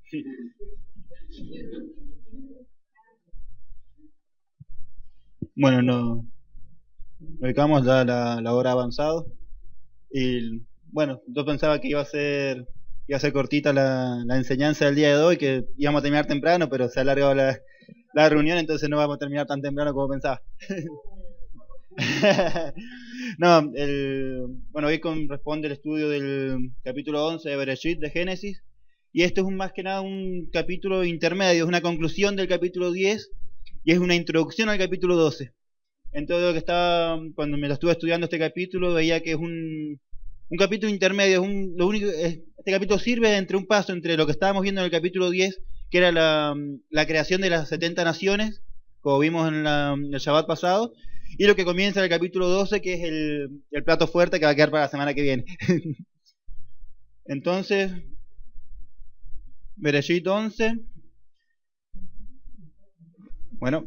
Sí. Bueno, no ubicamos ya la hora avanzado. Y bueno, yo pensaba que iba a ser cortita la enseñanza del día de hoy, que íbamos a terminar temprano, pero se ha alargado la reunión, entonces no vamos a terminar tan temprano como pensaba. No, bueno, hoy corresponde el estudio del capítulo 11 de Bereshit, de Génesis, y esto es más que nada un capítulo intermedio, es una conclusión del capítulo 10 y es una introducción al capítulo 12. Entonces, lo que estaba, cuando me lo estuve estudiando este capítulo, veía que es un capítulo intermedio, este capítulo sirve entre un paso entre lo que estábamos viendo en el capítulo 10, que era la creación de las 70 naciones, como vimos en el Shabbat pasado, y lo que comienza en el capítulo 12, que es el plato fuerte que va a quedar para la semana que viene. Entonces, Bereshit 11. Bueno,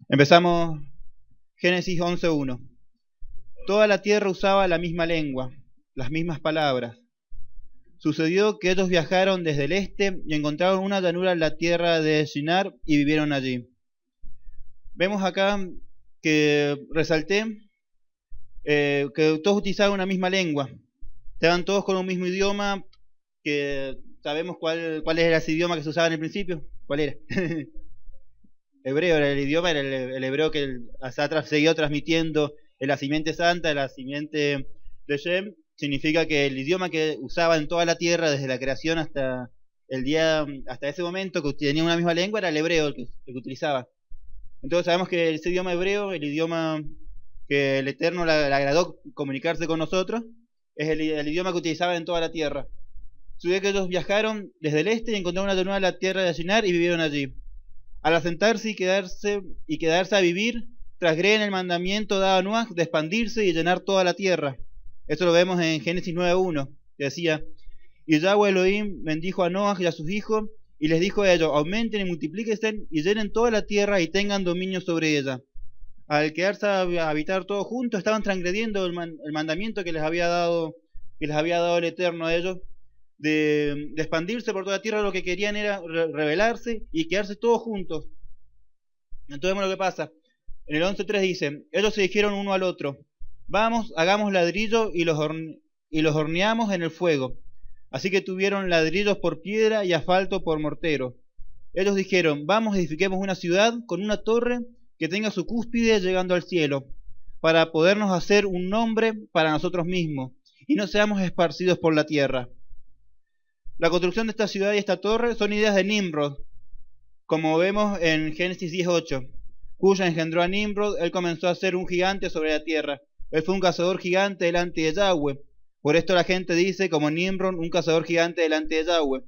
empezamos Génesis 11:1. Toda la tierra usaba la misma lengua, las mismas palabras. Sucedió que ellos viajaron desde el este y encontraron una llanura en la tierra de Shinar y vivieron allí. Vemos acá que resalté que todos utilizaban una misma lengua. Estaban todos con un mismo idioma, que sabemos cuál era ese idioma que se usaba en el principio. ¿Cuál era? Hebreo era el idioma, era el hebreo que seguía transmitiendo en la simiente santa, en la simiente de Shem. Significa que el idioma que usaba en toda la tierra desde la creación hasta ese momento, que tenía una misma lengua, era el hebreo el que utilizaba. Entonces sabemos que ese idioma hebreo, el idioma que el Eterno le agradó comunicarse con nosotros, es el idioma que utilizaba en toda la tierra. Sucedió que ellos viajaron desde el este y encontraron una llanura en la tierra de Shinar y vivieron allí. Al asentarse y quedarse a vivir, transgreden el mandamiento dado a Noaj de expandirse y llenar toda la tierra. Esto lo vemos en Génesis 9:1, que decía: y Yahweh Elohim bendijo a Noaj y a sus hijos, y les dijo a ellos: aumenten y multiplíquense y llenen toda la tierra y tengan dominio sobre ella. Al quedarse a habitar todos juntos, estaban transgrediendo el mandamiento que les había dado el Eterno a ellos, de expandirse por toda la tierra. Lo que querían era rebelarse y quedarse todos juntos. Entonces vemos lo que pasa. En el 11:3 dice: ellos se dijeron uno al otro: vamos, hagamos ladrillo y los horneamos en el fuego. Así que tuvieron ladrillos por piedra y asfalto por mortero. Ellos dijeron: vamos, edifiquemos una ciudad con una torre que tenga su cúspide llegando al cielo, para podernos hacer un nombre para nosotros mismos, y no seamos esparcidos por la tierra. La construcción de esta ciudad y esta torre son ideas de Nimrod, como vemos en Génesis 10:8, cuya engendró a Nimrod. Él comenzó a ser un gigante sobre la tierra. Él fue un cazador gigante delante de Yahweh. Por esto la gente dice, como Nimrod, un cazador gigante delante de Yahweh.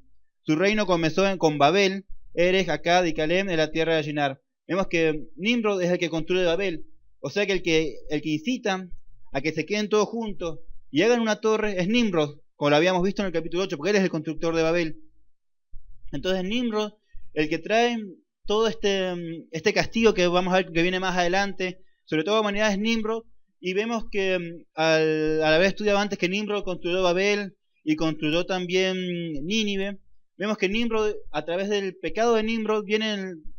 Su reino comenzó con Babel, Erech, Akkad y Calem en la tierra de Shinar. Vemos que Nimrod es el que construye Babel. O sea que el que incita a que se queden todos juntos y hagan una torre es Nimrod, como lo habíamos visto en el capítulo 8, porque él es el constructor de Babel. Entonces Nimrod, el que trae todo este castigo que vamos a ver que viene más adelante, sobre todo a la humanidad, es Nimrod. Y vemos que al haber estudiado antes que Nimrod construyó Babel y construyó también Nínive, vemos que Nimrod, a través del pecado de Nimrod,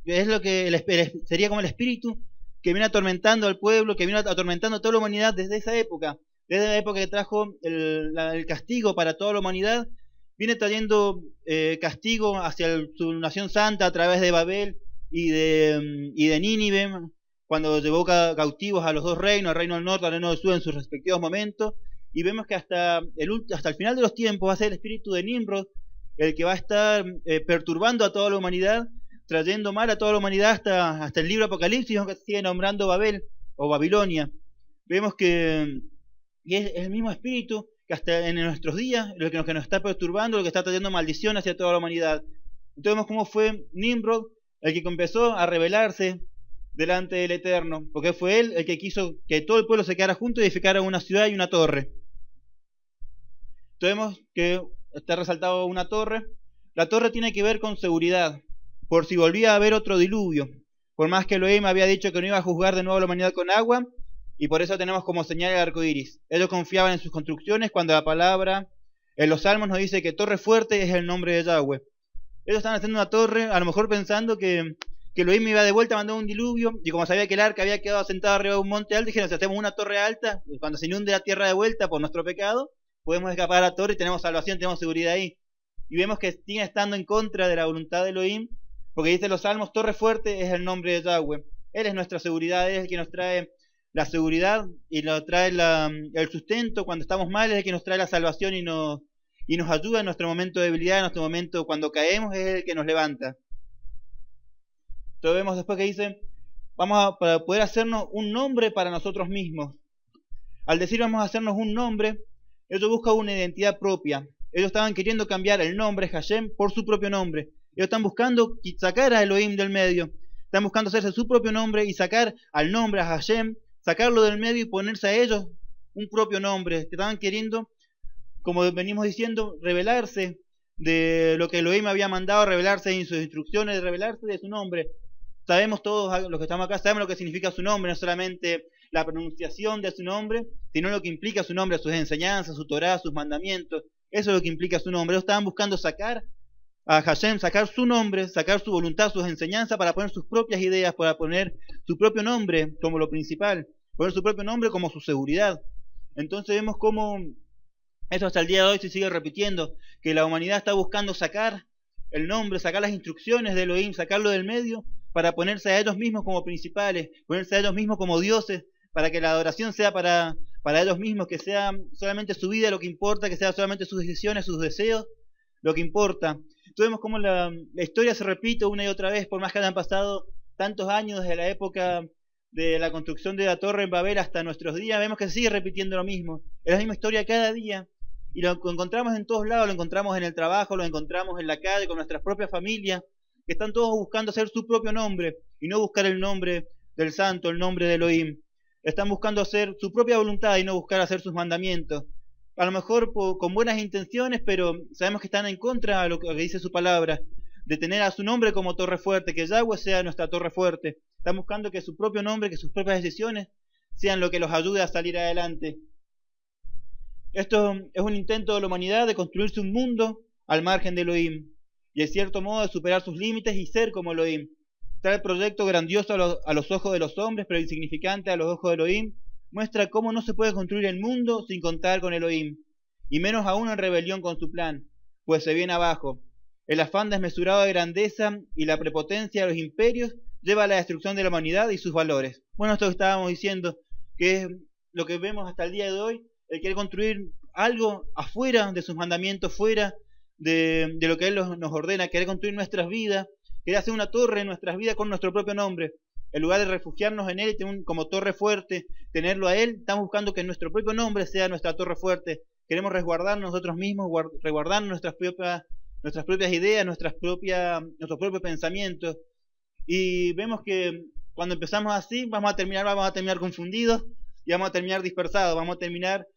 es lo que sería como el espíritu que viene atormentando al pueblo, que viene atormentando a toda la humanidad desde la época que trajo el castigo para toda la humanidad. Viene trayendo castigo hacia su nación santa a través de Babel y de Nínive, cuando llevó cautivos a los dos reinos, al reino del norte, al reino del sur, en sus respectivos momentos. Y vemos que hasta el final de los tiempos va a ser el espíritu de Nimrod el que va a estar perturbando a toda la humanidad, trayendo mal a toda la humanidad hasta el libro Apocalipsis, que sigue nombrando Babel o Babilonia. Vemos que es el mismo espíritu que hasta en nuestros días, lo que nos está perturbando, lo que está trayendo maldición hacia toda la humanidad. Entonces vemos cómo fue Nimrod el que empezó a rebelarse delante del Eterno, porque fue él el que quiso que todo el pueblo se quedara junto y edificara una ciudad y una torre. Entonces vemos que está resaltado una torre. La torre tiene que ver con seguridad, por si volvía a haber otro diluvio. Por más que Elohim había dicho que no iba a juzgar de nuevo a la humanidad con agua, y por eso tenemos como señal el arco iris. Ellos confiaban en sus construcciones cuando la palabra en los salmos nos dice que torre fuerte es el nombre de Yahweh. Ellos estaban haciendo una torre, a lo mejor pensando que Elohim iba de vuelta a mandar un diluvio, y como sabía que el arca había quedado sentado arriba de un monte alto, dijeron, si hacemos una torre alta, cuando se inunde la tierra de vuelta por nuestro pecado, podemos escapar a la torre y tenemos salvación, tenemos seguridad ahí. Y vemos que siguen estando en contra de la voluntad de Elohim, porque dice los salmos, torre fuerte es el nombre de Yahweh. Él es nuestra seguridad, Él es el que nos trae la seguridad y nos trae el sustento cuando estamos mal, es el que nos trae la salvación y nos ayuda en nuestro momento de debilidad, en nuestro momento cuando caemos, es el que nos levanta. Entonces vemos después que dice, para poder hacernos un nombre para nosotros mismos. Al decir vamos a hacernos un nombre, ellos buscan una identidad propia. Ellos estaban queriendo cambiar el nombre Hashem por su propio nombre. Ellos están buscando sacar a Elohim del medio. Están buscando hacerse su propio nombre y sacar al nombre a Hashem, sacarlo del medio y ponerse a ellos un propio nombre. Estaban queriendo, como venimos diciendo, revelarse de lo que Elohim había mandado, revelarse en sus instrucciones, revelarse de su nombre. Sabemos todos los que estamos acá, sabemos lo que significa su nombre, no solamente la pronunciación de su nombre, sino lo que implica su nombre, sus enseñanzas, su Torah, sus mandamientos. Eso es lo que implica su nombre. Ellos estaban buscando sacar a Hashem, sacar su nombre, sacar su voluntad, sus enseñanzas, para poner sus propias ideas, para poner su propio nombre como lo principal, poner su propio nombre como su seguridad. Entonces vemos cómo eso hasta el día de hoy se sigue repitiendo, que la humanidad está buscando sacar el nombre, sacar las instrucciones de Elohim, sacarlo del medio, para ponerse a ellos mismos como principales, ponerse a ellos mismos como dioses, para que la adoración sea para ellos mismos, que sea solamente su vida lo que importa, que sea solamente sus decisiones, sus deseos, lo que importa. Entonces vemos cómo la historia se repite una y otra vez, por más que hayan pasado tantos años desde la época de la construcción de la torre en Babel hasta nuestros días, vemos que se sigue repitiendo lo mismo. Es la misma historia cada día, y lo encontramos en todos lados, lo encontramos en el trabajo, lo encontramos en la calle, con nuestras propias familias, que están todos buscando hacer su propio nombre, y no buscar el nombre del santo, el nombre de Elohim. Están buscando hacer su propia voluntad y no buscar hacer sus mandamientos. A lo mejor con buenas intenciones, pero sabemos que están en contra de lo que dice su palabra, de tener a su nombre como torre fuerte, que Yahweh sea nuestra torre fuerte. Están buscando que su propio nombre, que sus propias decisiones sean lo que los ayude a salir adelante. Esto es un intento de la humanidad de construirse un mundo al margen de Elohim, y en cierto modo de superar sus límites y ser como Elohim. Tal proyecto grandioso a los ojos de los hombres, pero insignificante a los ojos de Elohim, muestra cómo no se puede construir el mundo sin contar con Elohim, y menos aún en rebelión con su plan, pues se viene abajo. El afán desmesurado de grandeza y la prepotencia de los imperios lleva a la destrucción de la humanidad y sus valores. Bueno, esto que estábamos diciendo, que es lo que vemos hasta el día de hoy, el querer construir algo afuera de sus mandamientos, fuera de lo que Él nos ordena, querer construir nuestras vidas, querer hacer una torre en nuestras vidas con nuestro propio nombre. En lugar de refugiarnos en Él y tener como torre fuerte, tenerlo a Él, estamos buscando que nuestro propio nombre sea nuestra torre fuerte. Queremos resguardar nosotros mismos, resguardar nuestras propias ideas, nuestros propios pensamientos. Y vemos que cuando empezamos así, vamos a terminar confundidos y vamos a terminar dispersados, vamos a terminar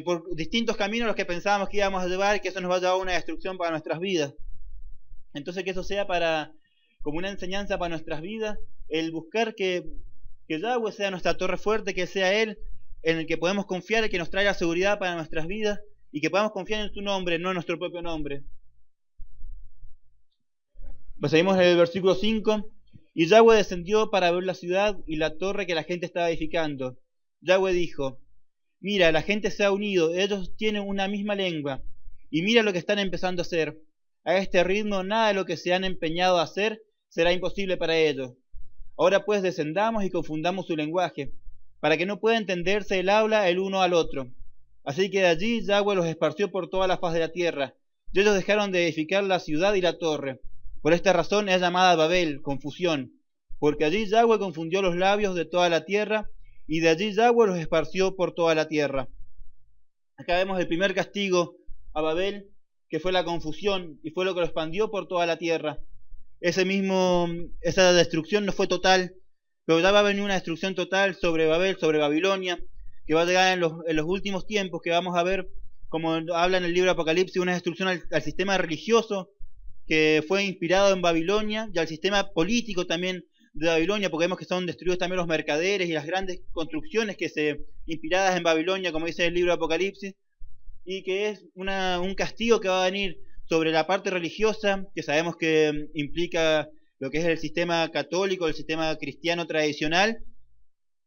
por distintos caminos los que pensábamos que íbamos a llevar, que eso nos va a llevar a una destrucción para nuestras vidas. Entonces que eso sea como una enseñanza para nuestras vidas, el buscar que Yahweh sea nuestra torre fuerte, que sea Él en el que podemos confiar, el que nos trae la seguridad para nuestras vidas, y que podamos confiar en su nombre, no en nuestro propio nombre. Pues seguimos en el versículo 5. Y Yahweh descendió para ver la ciudad y la torre que la gente estaba edificando. Yahweh dijo: mira, la gente se ha unido, ellos tienen una misma lengua, y mira lo que están empezando a hacer. A este ritmo, nada de lo que se han empeñado a hacer será imposible para ellos. Ahora pues descendamos y confundamos su lenguaje, para que no pueda entenderse el habla el uno al otro. Así que de allí Yahweh los esparció por toda la faz de la tierra, y ellos dejaron de edificar la ciudad y la torre. Por esta razón es llamada Babel, confusión, porque allí Yahweh confundió los labios de toda la tierra, y de allí Yahweh los esparció por toda la tierra. Acá vemos el primer castigo a Babel, que fue la confusión, y fue lo que lo expandió por toda la tierra. Esa destrucción no fue total, pero ya va a venir una destrucción total sobre Babel, sobre Babilonia, que va a llegar en los últimos tiempos, que vamos a ver, como habla en el libro de Apocalipsis, una destrucción al sistema religioso que fue inspirado en Babilonia, y al sistema político también de Babilonia, porque vemos que son destruidos también los mercaderes y las grandes construcciones inspiradas en Babilonia, como dice el libro de Apocalipsis, y que es un castigo que va a venir sobre la parte religiosa, que sabemos que implica lo que es el sistema católico, el sistema cristiano tradicional,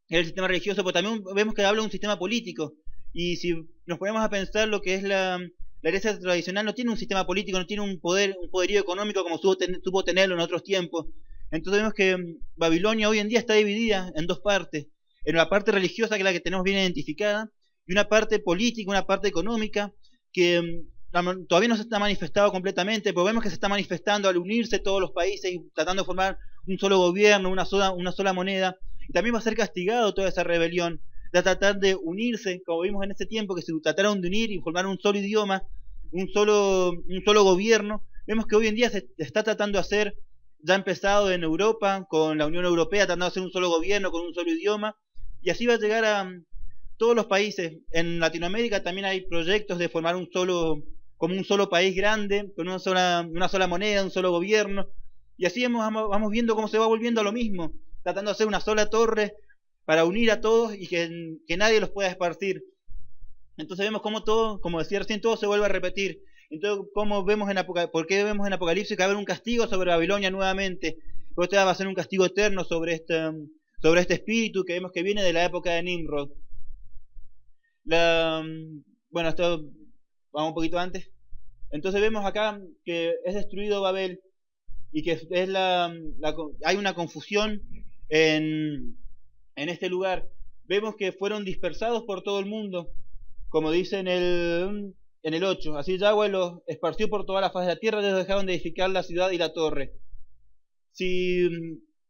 el sistema religioso, pero también vemos que habla de un sistema político. Y si nos ponemos a pensar lo que es la iglesia tradicional, no tiene un sistema político, no tiene un poderío económico como supo tenerlo en otros tiempos. Entonces vemos que Babilonia hoy en día está dividida en dos partes. En la parte religiosa, que es la que tenemos bien identificada, y una parte política, una parte económica, que todavía no se está manifestado completamente, pero vemos que se está manifestando al unirse todos los países y tratando de formar un solo gobierno, una sola moneda. Y también va a ser castigado toda esa rebelión, de tratar de unirse, como vimos en ese tiempo, que se trataron de unir y formar un solo idioma, un solo gobierno. Vemos que hoy en día se está tratando de hacer, ya ha empezado en Europa, con la Unión Europea, tratando de hacer un solo gobierno, con un solo idioma, y así va a llegar a todos los países. En Latinoamérica también hay proyectos de formar como un solo país grande, con una sola moneda, un solo gobierno, y así vamos viendo cómo se va volviendo a lo mismo, tratando de hacer una sola torre para unir a todos y que nadie los pueda esparcir. Entonces vemos cómo todo, como decía recién, todo se vuelve a repetir. Entonces, ¿por qué vemos en Apocalipsis que va a haber un castigo sobre Babilonia nuevamente? Porque va a ser un castigo eterno sobre este espíritu que vemos que viene de la época de Nimrod. Bueno, esto vamos un poquito antes. Entonces vemos acá que es destruido Babel y que hay una confusión en este lugar. Vemos que fueron dispersados por todo el mundo, como dice en el 8. Así Yahweh los esparció por toda la faz de la tierra, ellos dejaron de edificar la ciudad y la torre. Si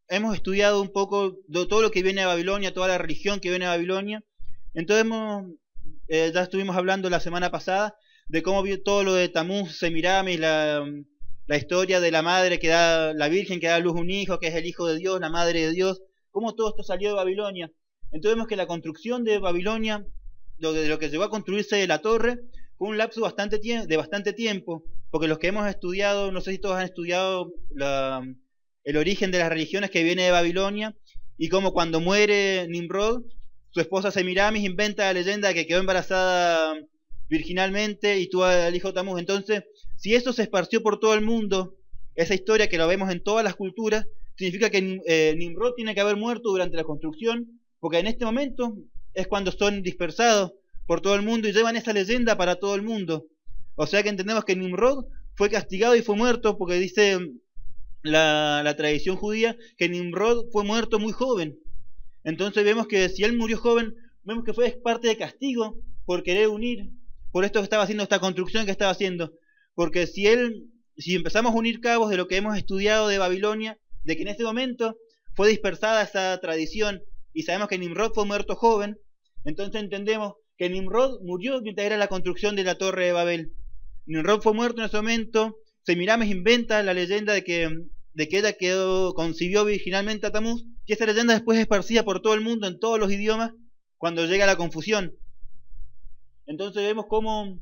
hemos estudiado un poco de todo lo que viene de Babilonia, toda la religión que viene de Babilonia, entonces ya estuvimos hablando la semana pasada de cómo vio todo lo de Tamuz, Semiramis, la historia de la madre la virgen que da a luz un hijo, que es el hijo de Dios, la madre de Dios, cómo todo esto salió de Babilonia. Entonces vemos que la construcción de Babilonia, de lo que llegó a construirse la torre, fue un lapso de bastante tiempo, porque los que hemos estudiado, no sé si todos han estudiado el origen de las religiones que viene de Babilonia, y cómo cuando muere Nimrod, su esposa Semiramis inventa la leyenda de que quedó embarazada virginalmente y tuvo al hijo Tamuz. Entonces, si eso se esparció por todo el mundo, esa historia que lo vemos en todas las culturas, significa que Nimrod tiene que haber muerto durante la construcción, porque en este momento es cuando son dispersados por todo el mundo y llevan esa leyenda para todo el mundo. O sea que entendemos que Nimrod fue castigado y fue muerto, porque dice la tradición judía que Nimrod fue muerto muy joven. Entonces vemos que si él murió joven, vemos que fue parte de castigo por querer unir, por esto que estaba haciendo, esta construcción que estaba haciendo. Porque si empezamos a unir cabos de lo que hemos estudiado de Babilonia, de que en este momento fue dispersada esa tradición, y sabemos que Nimrod fue muerto joven, entonces entendemos que Nimrod murió mientras era la construcción de la torre de Babel. Nimrod fue muerto en ese momento. Semiramis inventa la leyenda de que ella concibió virginalmente a Tamuz, y esa leyenda después es esparcida por todo el mundo, en todos los idiomas, cuando llega la confusión. Entonces vemos cómo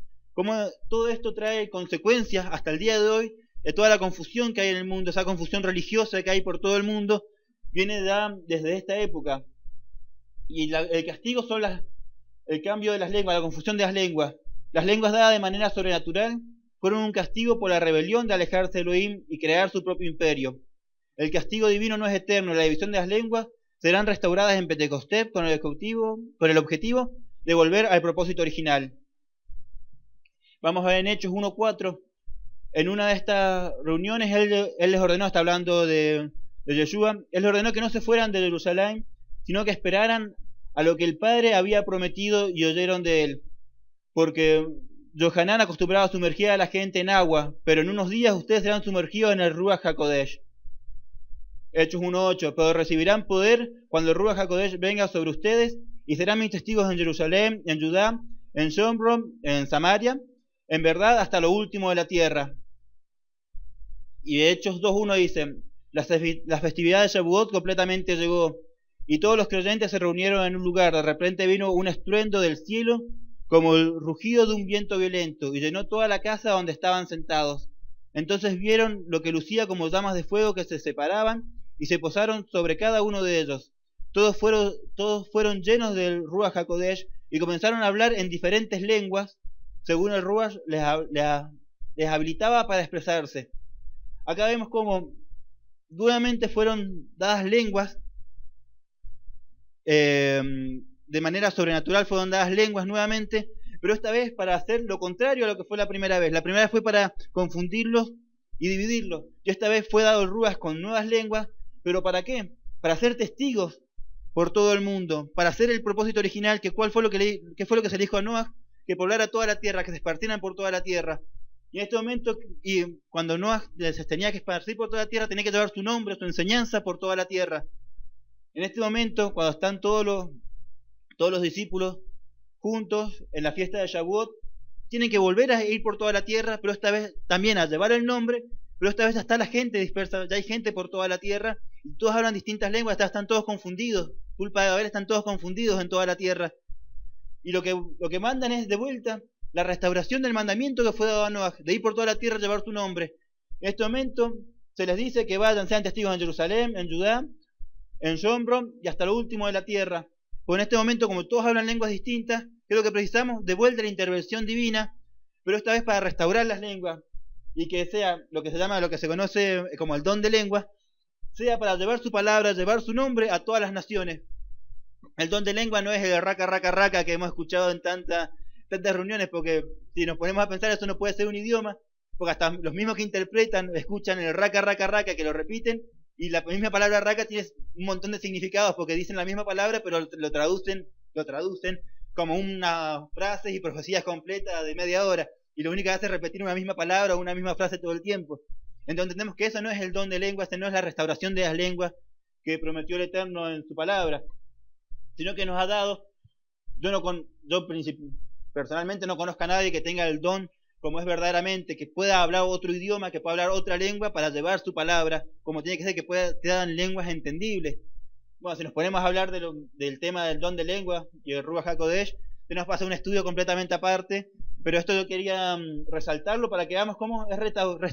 todo esto trae consecuencias hasta el día de hoy, de toda la confusión que hay en el mundo, esa confusión religiosa que hay por todo el mundo, viene desde esta época. Y el castigo son el cambio de las lenguas, la confusión de las lenguas. Las lenguas dadas de manera sobrenatural fueron un castigo por la rebelión de alejarse de Elohim y crear su propio imperio. El castigo divino no es eterno, la división de las lenguas serán restauradas en Pentecostés con el objetivo de volver al propósito original. Vamos a ver en Hechos 1:4. En una de estas reuniones él les ordenó, está hablando de Yeshua, él les ordenó que no se fueran de Jerusalén, sino que esperaran a lo que el Padre había prometido y oyeron de él. Porque Yohanan acostumbraba a sumergir a la gente en agua, pero en unos días ustedes serán sumergidos en el Ruach HaKodesh. Hechos 1:8. Pero recibirán poder cuando el Ruach HaKodesh venga sobre ustedes y serán mis testigos en Jerusalén, en Judá, en Shomron, en Samaria, en verdad hasta lo último de la tierra. Y Hechos 2:1 dice: la festividad de Shavuot completamente llegó, y todos los creyentes se reunieron en un lugar. De repente vino un estruendo del cielo, como el rugido de un viento violento, y llenó toda la casa donde estaban sentados. Entonces vieron lo que lucía como llamas de fuego que se separaban y se posaron sobre cada uno de ellos. Todos fueron llenos del Ruach HaKodesh y comenzaron a hablar en diferentes lenguas, según el Ruach les habilitaba para expresarse. Acá vemos cómo nuevamente fueron dadas lenguas, de manera sobrenatural fueron dadas lenguas nuevamente, pero esta vez para hacer lo contrario a lo que fue la primera vez. La primera vez fue para confundirlos y dividirlos, y esta vez fue dado el Ruach con nuevas lenguas, pero ¿para qué? Para ser testigos por todo el mundo, para hacer el propósito original, que fue lo que se le dijo a Noah, que poblara toda la tierra, que se esparcieran por toda la tierra. Y en este momento, y cuando Noah se tenía que esparcir por toda la tierra, tenía que llevar su nombre, su enseñanza por toda la tierra. En este momento, cuando están todos los discípulos juntos en la fiesta de Shavuot, tienen que volver a ir por toda la tierra, pero esta vez también a llevar el nombre, pero esta vez ya está la gente dispersa, ya hay gente por toda la tierra, y todos hablan distintas lenguas, están todos confundidos, culpa de haber, están todos confundidos en toda la tierra. Y lo que mandan es de vuelta la restauración del mandamiento que fue dado a Noah, de ir por toda la tierra a llevar su nombre. En este momento se les dice que vayan, sean testigos en Jerusalén, en Judá, en Shomron y hasta lo último de la tierra. Pues en este momento, como todos hablan lenguas distintas, creo que precisamos de vuelta la intervención divina, pero esta vez para restaurar las lenguas y que sea lo que se conoce como el don de lengua, sea para llevar su palabra, llevar su nombre a todas las naciones. El don de lengua no es el raca, raca, raca que hemos escuchado en tantas reuniones, porque si nos ponemos a pensar, eso no puede ser un idioma, porque hasta los mismos que interpretan escuchan el raca, raca, raca, que lo repiten, y la misma palabra raca tiene un montón de significados, porque dicen la misma palabra, pero lo traducen como unas frases y profecías completas de media hora, y lo único que hace es repetir una misma palabra o una misma frase todo el tiempo. Entonces entendemos que eso no es el don de lengua, no es la restauración de las lenguas que prometió el Eterno en su palabra, sino que nos ha dado, yo personalmente no conozco a nadie que tenga el don como es verdaderamente, que pueda hablar otro idioma, que pueda hablar otra lengua para llevar su palabra, como tiene que ser, que sean lenguas entendibles. Bueno, si nos ponemos a hablar del tema del don de lengua y el Ruach HaKodesh, se nos pasa un estudio completamente aparte, pero esto yo quería resaltarlo para que veamos cómo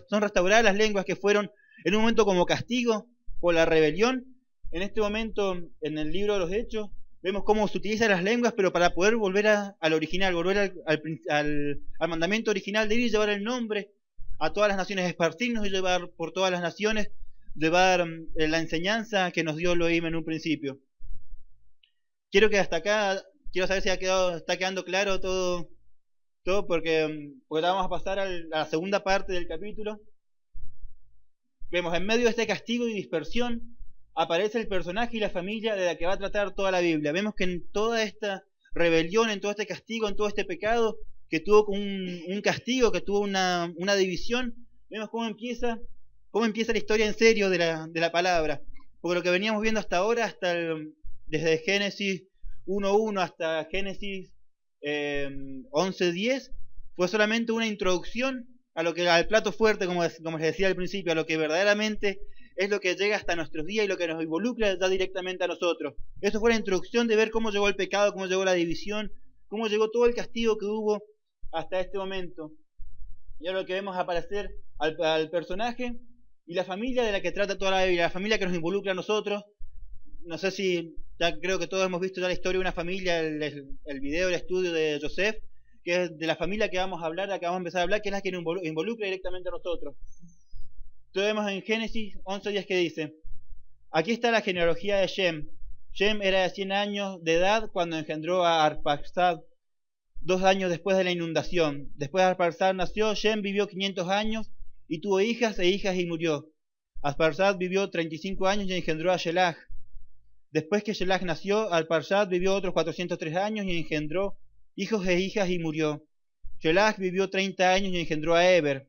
son restauradas las lenguas que fueron en un momento como castigo por la rebelión. En este momento, en el libro de los Hechos, vemos cómo se utilizan las lenguas, pero para poder volver al original, volver al mandamiento original de ir y llevar el nombre a todas las naciones, esparcirnos y llevar por todas las naciones, llevar la enseñanza que nos dio Elohim en un principio. Quiero saber si está quedando claro todo porque vamos a pasar a la segunda parte del capítulo. Vemos, en medio de este castigo y dispersión, aparece el personaje y la familia de la que va a tratar toda la Biblia. Vemos que en toda esta rebelión, en todo este castigo, en todo este pecado, que tuvo un castigo, que tuvo una división, vemos cómo empieza la historia en serio de la palabra. Porque lo que veníamos viendo hasta ahora, desde Génesis 1.1 hasta Génesis 11.10, fue solamente una introducción al plato fuerte, como les decía al principio, a lo que verdaderamente es lo que llega hasta nuestros días y lo que nos involucra ya directamente a nosotros. Eso fue la introducción de ver cómo llegó el pecado, cómo llegó la división, cómo llegó todo el castigo que hubo hasta este momento. Y ahora lo que vemos aparecer al personaje y la familia de la que trata toda la Biblia, la familia que nos involucra a nosotros. No sé si, ya creo que todos hemos visto ya la historia de una familia, el video, el estudio de Joseph, que es de la familia que vamos a hablar, la que vamos a empezar a hablar, que es la que nos involucra directamente a nosotros. Entonces vemos en Génesis 11.10 que dice: aquí está la genealogía de Shem. Shem era de 100 años de edad cuando engendró a Arphaxad, 2 años después de la inundación. Después de Arphaxad nació, Shem vivió 500 años y tuvo hijas y murió. Arphaxad vivió 35 años y engendró a Shelah. Después que Shelah nació, Arphaxad vivió otros 403 años y engendró hijos e hijas y murió. Shelah vivió 30 años y engendró a Eber.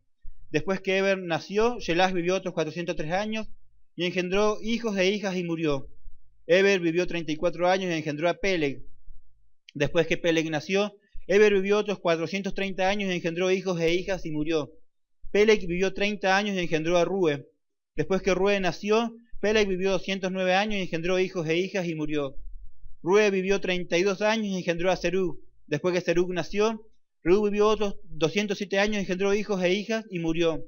Después que Eber nació, Shelah vivió otros 403 años y engendró hijos e hijas y murió. Eber vivió 34 años y engendró a Peleg. Después que Peleg nació, Eber vivió otros 430 años y engendró hijos e hijas y murió. Peleg vivió 30 años y engendró a Rue. Después que Rue nació, Peleg vivió 209 años y engendró hijos e hijas y murió. Rue vivió 32 años y engendró a Serug. Después que Serug nació, Serug vivió otros 207 años y engendró hijos e hijas y murió.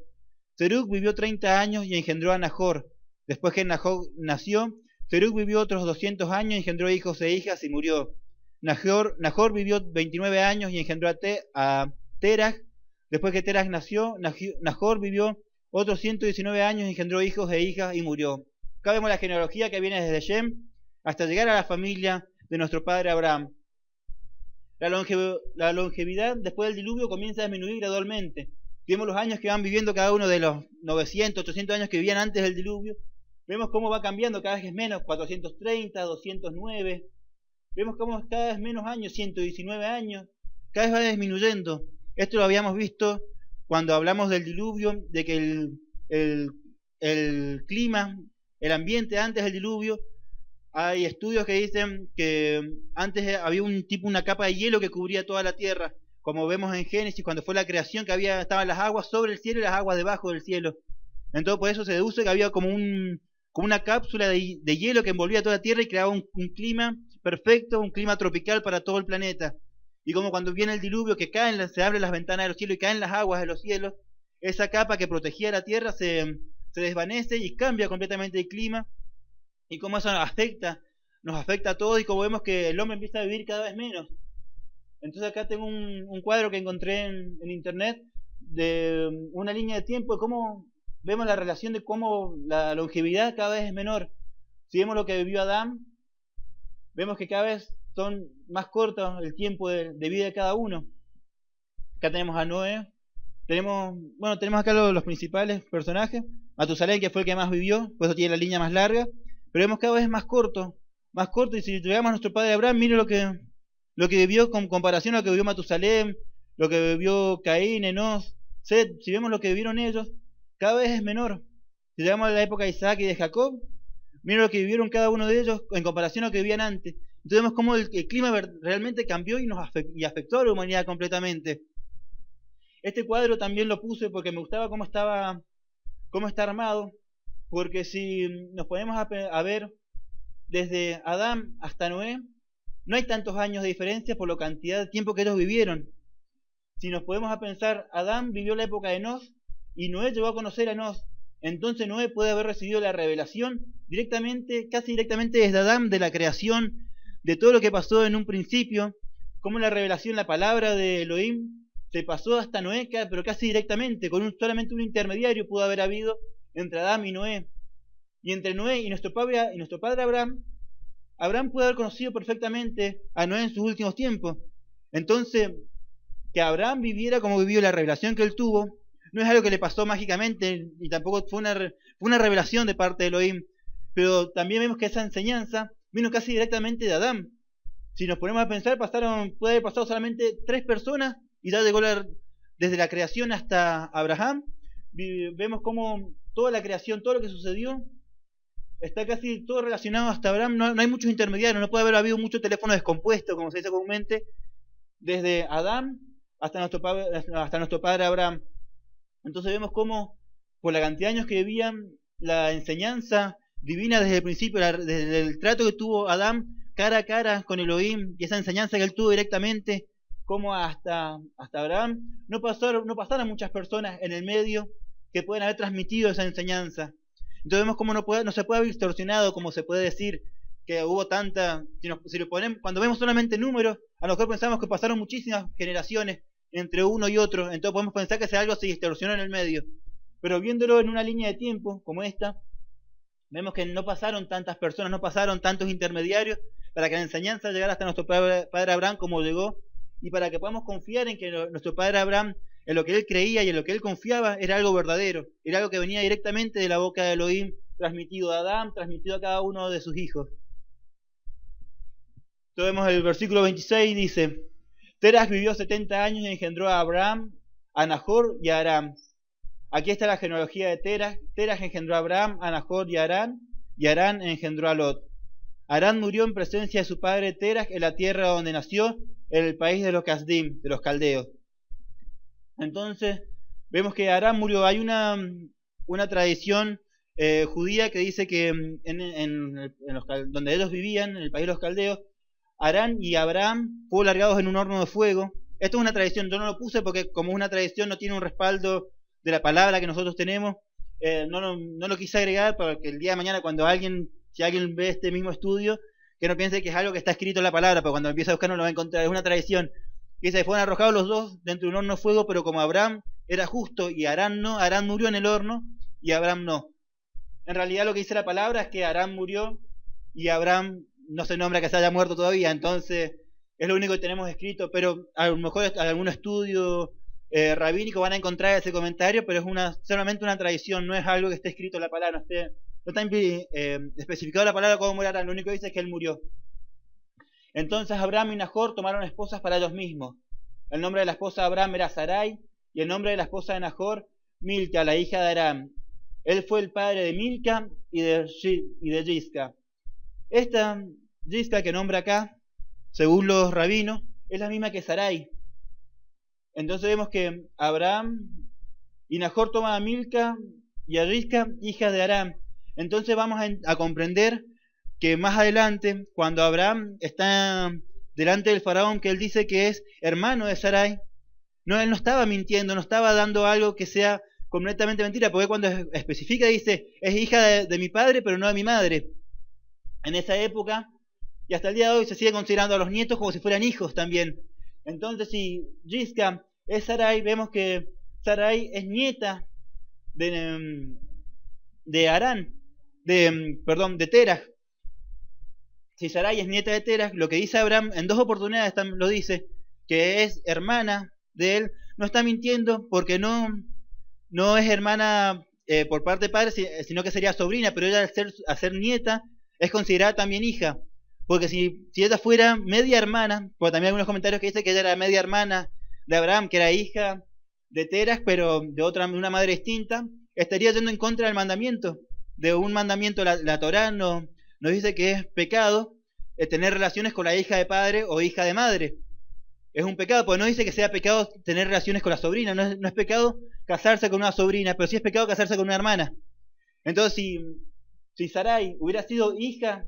Serug vivió 30 años y engendró a Nahor. Después que Nahor nació, Serug vivió otros 200 años, engendró hijos e hijas y murió. Nahor vivió 29 años y engendró a Terah. Después que Terah nació, Nahor vivió otros 119 años, engendró hijos e hijas y murió. Acá vemos la genealogía que viene desde Shem hasta llegar a la familia de nuestro padre Abraham. La longevidad después del diluvio comienza a disminuir gradualmente. Vemos los años que van viviendo cada uno de los 900, 800 años que vivían antes del diluvio. Vemos cómo va cambiando, cada vez es menos, 430, 209. Vemos cómo cada vez menos años, 119 años, cada vez va disminuyendo. Esto lo habíamos visto cuando hablamos del diluvio, de que el clima, el ambiente antes del diluvio, hay estudios que dicen que antes había una capa de hielo que cubría toda la tierra, como vemos en Génesis, cuando fue la creación, que estaban las aguas sobre el cielo y las aguas debajo del cielo. Entonces por eso se deduce que había como una cápsula de hielo que envolvía toda la tierra y creaba un clima perfecto, un clima tropical para todo el planeta. Y como cuando viene el diluvio, que se abren las ventanas de los cielos y caen las aguas de los cielos, esa capa que protegía la tierra se desvanece y cambia completamente el clima. Y cómo eso nos afecta a todos, y como vemos que el hombre empieza a vivir cada vez menos. Entonces acá tengo un cuadro que encontré en internet de una línea de tiempo de cómo vemos la relación de cómo la longevidad cada vez es menor. Si vemos lo que vivió Adán, vemos que cada vez son más cortos el tiempo de vida de cada uno. Acá tenemos a Noé, tenemos acá los principales personajes. Matusalén, que fue el que más vivió, por eso tiene la línea más larga, pero vemos cada vez más corto, y si llegamos a nuestro padre Abraham, mire lo que vivió con comparación a lo que vivió Matusalén, lo que vivió Caín, Enos, Set. Si vemos lo que vivieron ellos, cada vez es menor. Si llegamos a la época de Isaac y de Jacob, mire lo que vivieron cada uno de ellos en comparación a lo que vivían antes. Entonces vemos cómo el clima realmente cambió y afectó a la humanidad completamente. Este cuadro también lo puse porque me gustaba cómo está armado, porque si nos ponemos a ver desde Adán hasta Noé, no hay tantos años de diferencia por la cantidad de tiempo que ellos vivieron. Si nos podemos a pensar, Adán vivió la época de Enos y Noé llegó a conocer a Enos. Entonces Noé puede haber recibido la revelación casi directamente desde Adán, de la creación, de todo lo que pasó en un principio, como la revelación, la palabra de Elohim se pasó hasta Noé, pero casi directamente, con solamente un intermediario pudo haber habido entre Adán y Noé. Y entre Noé y nuestro padre Abraham pudo haber conocido perfectamente a Noé en sus últimos tiempos. Entonces, que Abraham viviera como vivió, la revelación que él tuvo, no es algo que le pasó mágicamente, y tampoco fue una revelación de parte de Elohim, pero también vemos que esa enseñanza vino casi directamente de Adán. Si nos ponemos a pensar, puede haber pasado solamente 3 personas, y ya llegó desde la creación hasta Abraham. Vemos cómo toda la creación, todo lo que sucedió, está casi todo relacionado hasta Abraham. No hay muchos intermediarios, no puede haber habido mucho teléfono descompuesto, como se dice comúnmente, desde Adán hasta nuestro padre Abraham. Entonces vemos cómo, por la cantidad de años que vivían, la enseñanza divina desde el principio, desde el trato que tuvo Adán cara a cara con Elohim, y esa enseñanza que él tuvo directamente, como hasta Abraham, no pasaron muchas personas en el medio que pueden haber transmitido esa enseñanza. Entonces vemos cómo no se puede haber distorsionado, como se puede decir que hubo tanta. Cuando vemos solamente números, a lo mejor pensamos que pasaron muchísimas generaciones entre uno y otro, entonces podemos pensar que algo se distorsionó en el medio. Pero viéndolo en una línea de tiempo como esta, vemos que no pasaron tantas personas, no pasaron tantos intermediarios para que la enseñanza llegara hasta nuestro padre Abraham como llegó, y para que podamos confiar en que nuestro padre Abraham, en lo que él creía y en lo que él confiaba, era algo verdadero, era algo que venía directamente de la boca de Elohim, transmitido a Adán, transmitido a cada uno de sus hijos. Entonces vemos el versículo 26, dice: Terah vivió 70 años y engendró a Abraham, a Nahor y a Aram. Aquí está la genealogía de Terah. Terah engendró a Abraham, a Nahor y a Arán, y Arán engendró a Lot. Arán murió en presencia de su padre Terah en la tierra donde nació, en el país de los Kasdim, de los caldeos. Entonces vemos que Arán murió. Hay una tradición judía que dice que donde ellos vivían, en el país de los caldeos, Arán y Abraham fueron largados en un horno de fuego. Esto es una tradición, yo no lo puse porque como una tradición no tiene un respaldo de la palabra que nosotros tenemos. no lo quise agregar para que el día de mañana si alguien ve este mismo estudio, que no piense que es algo que está escrito en la palabra, pero cuando empieza a buscar no lo va a encontrar. Es una tradición. Dice, fueron arrojados los dos dentro de un horno de fuego, pero como Abraham era justo y Harán no, Harán murió en el horno y Abraham no. En realidad lo que dice la palabra es que Harán murió y Abraham no se nombra que se haya muerto todavía, entonces es lo único que tenemos escrito, pero a lo mejor en algún estudio rabínico van a encontrar ese comentario, pero es solamente una tradición, no es algo que esté escrito en la palabra, no está especificado la palabra cómo murió Harán, lo único que dice es que él murió. Entonces Abraham y Nahor tomaron esposas para ellos mismos. El nombre de la esposa de Abraham era Sarai, y el nombre de la esposa de Nahor, Milca, la hija de Harán. Él fue el padre de Milca y de Yisca. Esta Yisca que nombra acá, según los rabinos, es la misma que Sarai. Entonces vemos que Abraham y Nahor toman a Milca y a Yisca, hija de Harán. Entonces vamos a comprender que más adelante, cuando Abraham está delante del faraón, que él dice que es hermano de Sarai, él no estaba mintiendo, no estaba dando algo que sea completamente mentira, porque cuando especifica dice, es hija de mi padre, pero no de mi madre. En esa época, y hasta el día de hoy, se sigue considerando a los nietos como si fueran hijos también. Entonces, si Yisca es Sarai, vemos que Sarai es nieta de Harán, de Terah. Si Sarai es nieta de Terah, lo que dice Abraham en dos oportunidades lo dice, que es hermana de él, no está mintiendo porque no es hermana por parte de padre, sino que sería sobrina, pero ella al ser nieta es considerada también hija, porque si ella fuera media hermana, porque también hay algunos comentarios que dicen que ella era media hermana de Abraham, que era hija de Terah, pero de una madre distinta, estaría yendo en contra del mandamiento, de un mandamiento. La Torá nos dice que es pecado tener relaciones con la hija de padre o hija de madre. Es un pecado, porque no dice que sea pecado tener relaciones con la sobrina, no es pecado casarse con una sobrina, pero sí es pecado casarse con una hermana. Entonces, si Sarai hubiera sido hija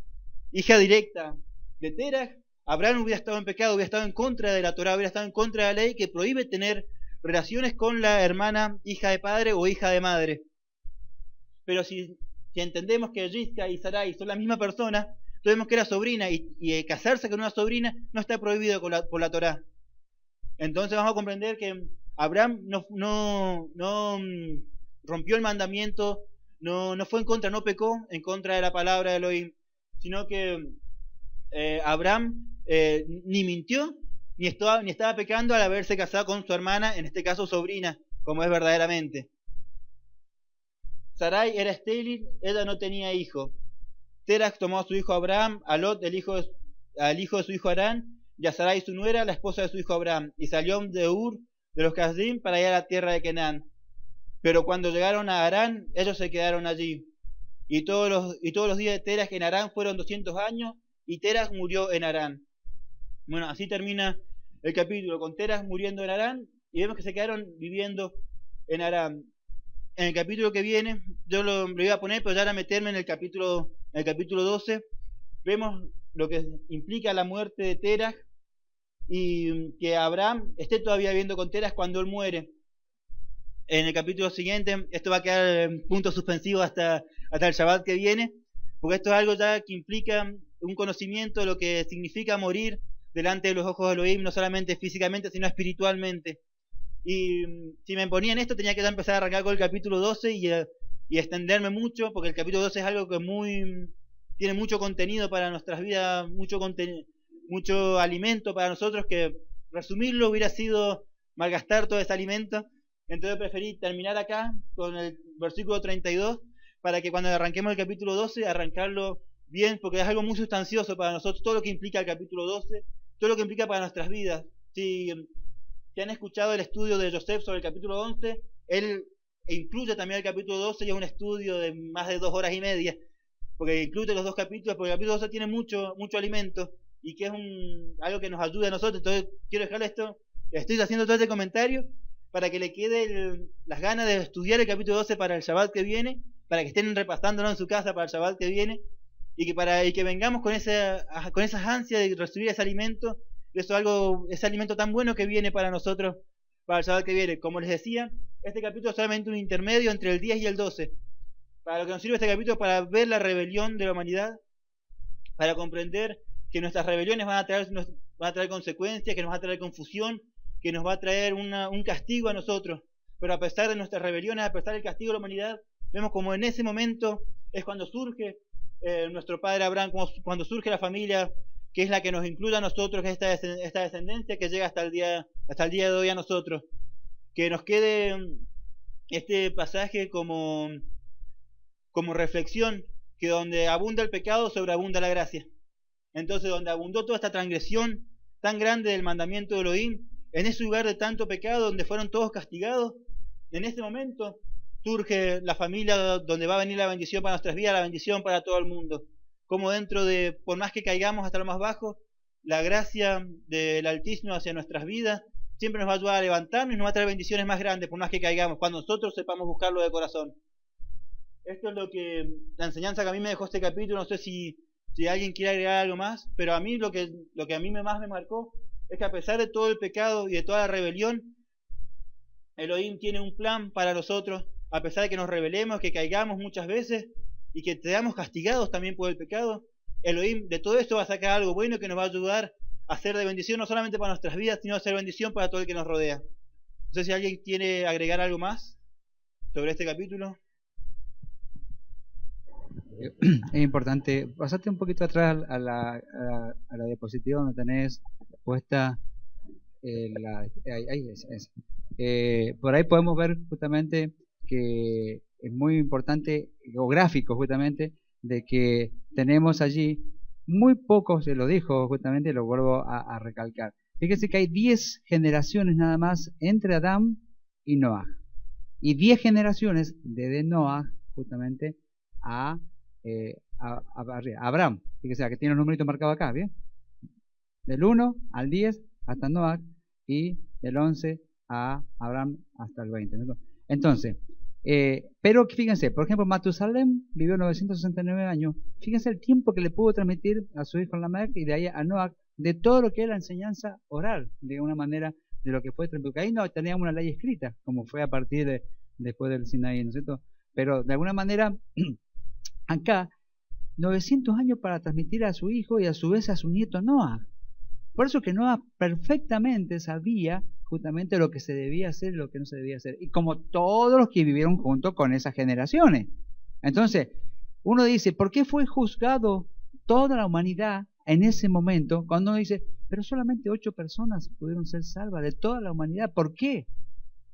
directa de Terah, Abraham hubiera estado en pecado, hubiera estado en contra de la Torá, hubiera estado en contra de la ley que prohíbe tener relaciones con la hermana hija de padre o hija de madre. Pero si entendemos que Yisca y Sarai son la misma persona, vemos que era sobrina y casarse con una sobrina no está prohibido por la Torá. Entonces vamos a comprender que Abraham no rompió el mandamiento, no fue en contra, no pecó en contra de la palabra de Elohim, sino que Abraham ni mintió ni estaba pecando al haberse casado con su hermana, en este caso sobrina, como es verdaderamente. Sarai era estéril, ella no tenía hijo. Terah tomó a su hijo Abraham, a Lot, al hijo de su hijo Harán, y a Sarai su nuera, la esposa de su hijo Abraham, y salió de Ur de los Kasdim para ir a la tierra de Canaán. Pero cuando llegaron a Harán, ellos se quedaron allí. Y todos los días de Terah en Harán fueron 200 años, y Terah murió en Harán. Bueno, así termina el capítulo, con Terah muriendo en Harán, y vemos que se quedaron viviendo en Harán. En el capítulo que viene, yo lo iba a poner, pero ya era meterme en el capítulo 12, vemos lo que implica la muerte de Terah y que Abraham esté todavía viviendo con Terah cuando él muere. En el capítulo siguiente, esto va a quedar en punto suspensivo hasta el Shabbat que viene, porque esto es algo ya que implica un conocimiento de lo que significa morir delante de los ojos de Elohim, no solamente físicamente, sino espiritualmente. Y si me ponía en esto, tenía que ya empezar a arrancar con el capítulo 12 y extenderme mucho, porque el capítulo 12 es algo que tiene mucho contenido para nuestras vidas, mucho alimento para nosotros, que resumirlo hubiera sido malgastar todo ese alimento. Entonces preferí terminar acá con el versículo 32, para que cuando arranquemos el capítulo 12, arrancarlo bien, porque es algo muy sustancioso para nosotros, todo lo que implica el capítulo 12, todo lo que implica para nuestras vidas. Si han escuchado el estudio de Joseph sobre el capítulo 11, él incluye también el capítulo 12 y es un estudio de más de 2 horas y media, porque incluye los dos capítulos, porque el capítulo 12 tiene mucho alimento y que es algo que nos ayuda a nosotros. Entonces quiero dejarle esto, estoy haciendo todo este comentario para que le quede las ganas de estudiar el capítulo 12 para el Shabbat que viene, para que estén repasándolo en su casa para el Shabbat que viene, y que vengamos con esas ansias de recibir ese alimento. Eso ese alimento tan bueno que viene para nosotros para el Shabbat que viene. Como les decía, este capítulo es solamente un intermedio entre el 10 y el 12. Para lo que nos sirve este capítulo, para ver la rebelión de la humanidad, para comprender que nuestras rebeliones van a traer consecuencias, que nos va a traer confusión, que nos va a traer un castigo a nosotros. Pero a pesar de nuestras rebeliones, a pesar del castigo de la humanidad, vemos como en ese momento es cuando surge nuestro padre Abraham, cuando surge la familia, que es la que nos incluye a nosotros, que es esta descendencia que llega hasta el día de hoy a nosotros. Que nos quede este pasaje como reflexión, que donde abunda el pecado, sobreabunda la gracia. Entonces, donde abundó toda esta transgresión tan grande del mandamiento de Elohim, en ese lugar de tanto pecado, donde fueron todos castigados, en ese momento surge la familia donde va a venir la bendición para nuestras vidas, la bendición para todo el mundo. Como dentro de, por más que caigamos hasta lo más bajo, la gracia del Altísimo hacia nuestras vidas siempre nos va a ayudar a levantarnos y nos va a traer bendiciones más grandes, por más que caigamos, cuando nosotros sepamos buscarlo de corazón. Esto es la enseñanza que a mí me dejó este capítulo. No sé si alguien quiere agregar algo más, pero a mí lo que a mí más me marcó es que a pesar de todo el pecado y de toda la rebelión, Elohim tiene un plan para nosotros, a pesar de que nos rebelemos, que caigamos muchas veces y que seamos castigados también por el pecado. Elohim de todo esto va a sacar algo bueno que nos va a ayudar a ser de bendición no solamente para nuestras vidas, sino a ser bendición para todo el que nos rodea. No sé si alguien quiere agregar algo más sobre este capítulo. Es importante, pasate un poquito atrás a la diapositiva donde tenés puesta ahí es. Por ahí podemos ver justamente que es muy importante, o gráfico justamente, de que tenemos allí muy pocos, se lo dijo justamente, lo vuelvo a recalcar. Fíjense que hay 10 generaciones nada más entre Adán y Noah, y 10 generaciones desde Noah justamente a Abraham. Fíjese que tiene los numeritos marcados acá, ¿bien? Del 1 al 10 hasta Noah y del 11 a Abraham hasta el 20. ¿no? Entonces, pero fíjense, por ejemplo, Matusalem vivió 969 años. Fíjense el tiempo que le pudo transmitir a su hijo Lamec y de ahí a Noah de todo lo que es la enseñanza oral, de una manera de lo que fue, porque ahí no teníamos una ley escrita, como fue a partir después del Sinaí, ¿no es cierto? Pero de alguna manera acá 900 años para transmitir a su hijo y a su vez a su nieto Noah. Por eso que Noah perfectamente sabía justamente lo que se debía hacer y lo que no se debía hacer. Y como todos los que vivieron junto con esas generaciones. Entonces, uno dice, ¿por qué fue juzgado toda la humanidad en ese momento? Cuando uno dice, pero solamente 8 personas pudieron ser salvas de toda la humanidad. ¿Por qué?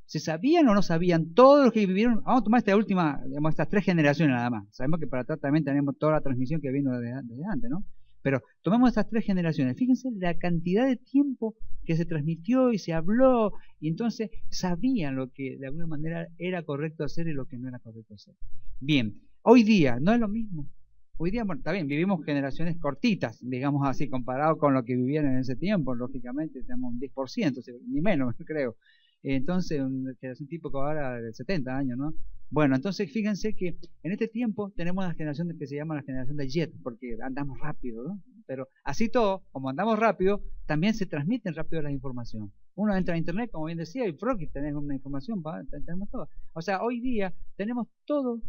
¿Se sabían o no sabían? Todos los que vivieron, vamos a tomar esta última, digamos, estas 3 generaciones nada más. Sabemos que para atrás también tenemos toda la transmisión que vino desde antes, ¿no? Pero tomemos estas 3 generaciones. Fíjense la cantidad de tiempo que se transmitió y se habló, y entonces sabían lo que de alguna manera era correcto hacer y lo que no era correcto hacer. Bien, hoy día no es lo mismo. Hoy día, bueno, está bien, vivimos generaciones cortitas, digamos así, comparado con lo que vivían en ese tiempo. Lógicamente tenemos un 10%, ni menos, creo. Entonces, una generación tipo que ahora de 70 años, ¿no? Bueno, entonces fíjense que en este tiempo tenemos una generación que se llama la generación de Jet, porque andamos rápido, ¿no? Pero así todo, como andamos rápido, también se transmiten rápido la información. Uno entra a internet, como bien decía, y Frog, tenés una información, tenemos todo. O sea, hoy día tenemos todo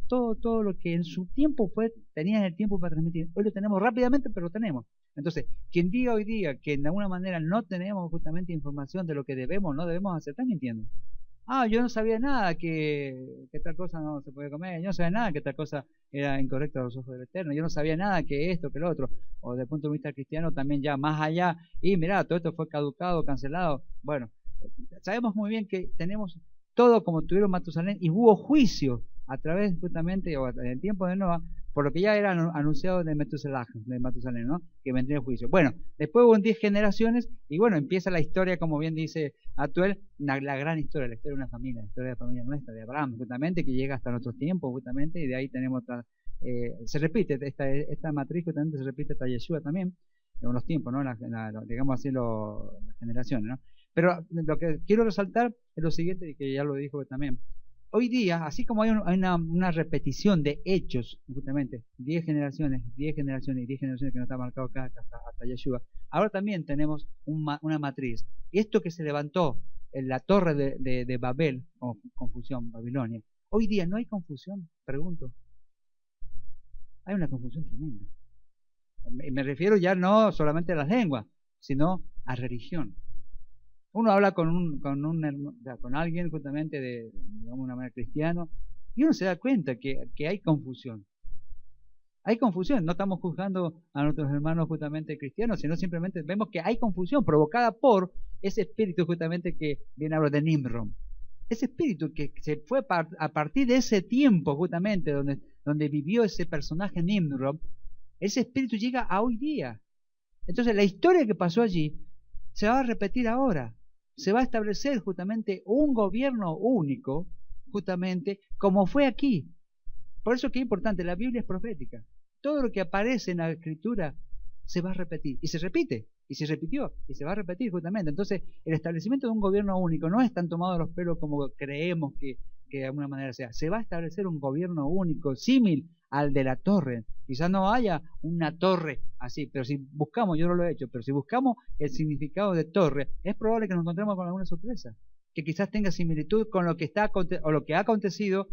lo que en su tiempo tenían el tiempo para transmitir. Hoy lo tenemos rápidamente, pero lo tenemos. Entonces, quien diga hoy día que de alguna manera no tenemos justamente información de lo que debemos o no debemos hacer, está mintiendo. Yo no sabía nada que tal cosa no se podía comer, yo no sabía nada que tal cosa era incorrecta a los ojos del Eterno, yo no sabía nada que esto, que lo otro, o desde el punto de vista cristiano también ya más allá, y mirá, todo esto fue caducado, cancelado. Bueno, sabemos muy bien que tenemos todo como tuvieron Matusalén, y hubo juicio a través justamente, o en el tiempo de Noah, por lo que ya era anunciado de Matusalén, ¿no? Que vendría el juicio. Bueno, después hubo 10 generaciones y bueno, empieza la historia, como bien dice Atuel, la gran historia, la historia de una familia, la historia de la familia nuestra, de Abraham, justamente, que llega hasta nuestros tiempos, justamente, y de ahí tenemos, se repite, esta matriz justamente se repite hasta Yeshua también, en los tiempos, ¿no? Digamos así, las generaciones, ¿no? Pero lo que quiero resaltar es lo siguiente, y que ya lo dijo también. Hoy día, así como hay una repetición de hechos, justamente, 10 generaciones y 10 generaciones que no está marcado acá hasta Yeshua, ahora también tenemos una matriz. Esto que se levantó en la torre de Babel, o confusión, Babilonia, hoy día no hay confusión, pregunto. hay una confusión tremenda. Me refiero ya no solamente a las lenguas, sino a religión. Uno habla con alguien justamente de, digamos, una manera cristiano, y uno se da cuenta que hay confusión. Hay confusión, no estamos juzgando a nuestros hermanos justamente cristianos, sino simplemente vemos que hay confusión provocada por ese espíritu justamente que viene a hablar de Nimrod. Ese espíritu que se fue a partir de ese tiempo justamente donde vivió ese personaje Nimrod, ese espíritu llega a hoy día. Entonces la historia que pasó allí se va a repetir ahora. Se va a establecer justamente un gobierno único, justamente como fue aquí. Por eso que es importante, la Biblia es profética. Todo lo que aparece en la Escritura se va a repetir. Y se repite, y se repitió, y se va a repetir justamente. Entonces, el establecimiento de un gobierno único no es tan tomado de los pelos como creemos que de alguna manera sea. Se va a establecer un gobierno único, símil al de la torre. Quizás no haya una torre así, pero si buscamos, yo no lo he hecho, pero si buscamos el significado de torre, es probable que nos encontremos con alguna sorpresa. Que quizás tenga similitud con lo que está o lo que ha acontecido